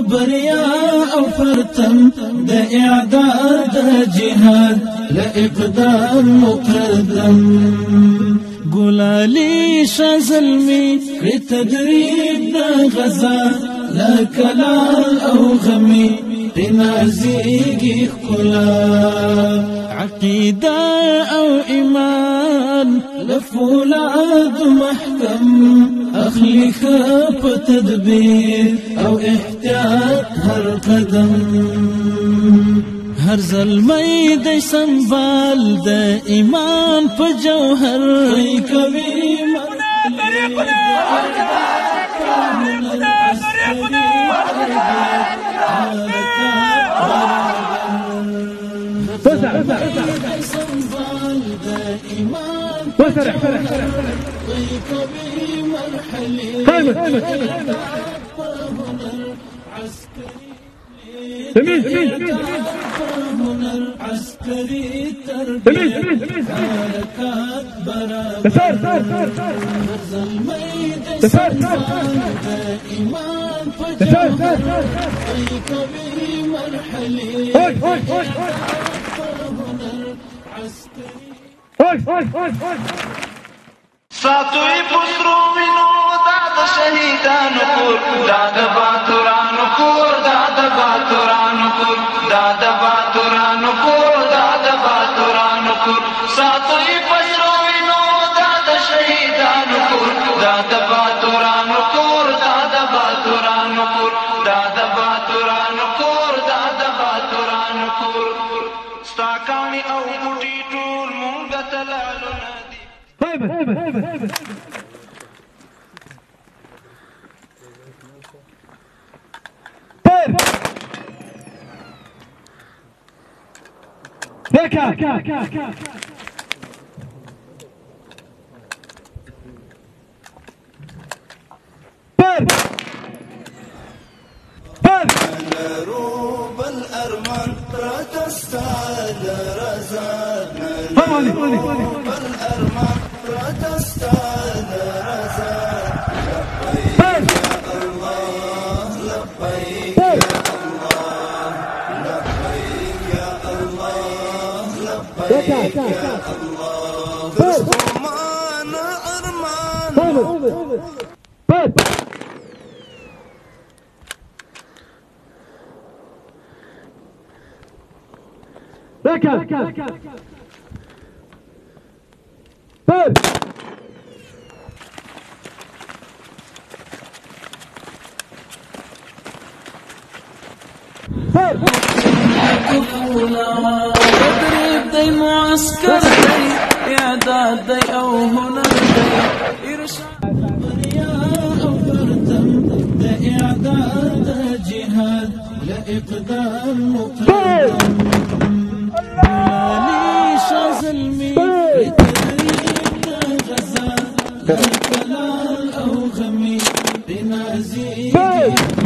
بریا او پرتم د اعداد جهاد لاقدار مقدم ګلالي شازلمي تدریب د غزا لا کلال او غمي تنازيږي خلا عقيدة او ايمان لفولاد محكم اخلي خف تدبير او احتياط هر قدم هر ظلمي د سنبال د ایمان په جوهر کوي عسكري تربية حركات برابر الميد سنبال إيمان فجوهر كبير مرحلي ساتوي پسرو وینو دا د شهیدانو کور دا د باتورانو کور دا د باتورانو کور دا د باتورانو کور دا د باتورانو کور ساتوي پسرو وینو دا د شهیدانو کور دا د باتورانو کور دا د باتورانو کور دا د باتورانو کور دا د باتورانو کور ستا کاڼي او بوټي ټول مونږ ته لالونه دي روب الأرمان رتستعد رزاقنا روب الأرمان رتستعد رزاق لبيك يا الله لبيك يا الله لبيك يا الله لبيك يا الله فرحمان أرمان تدريب دي معسكر دي اعداد دي او هنر دي ارشاد بريا او فرتم دا اعداد جهاد لاقدار مقدم ګلالي شازلمي تدريب غزا لا كلال او غمي بنازيږي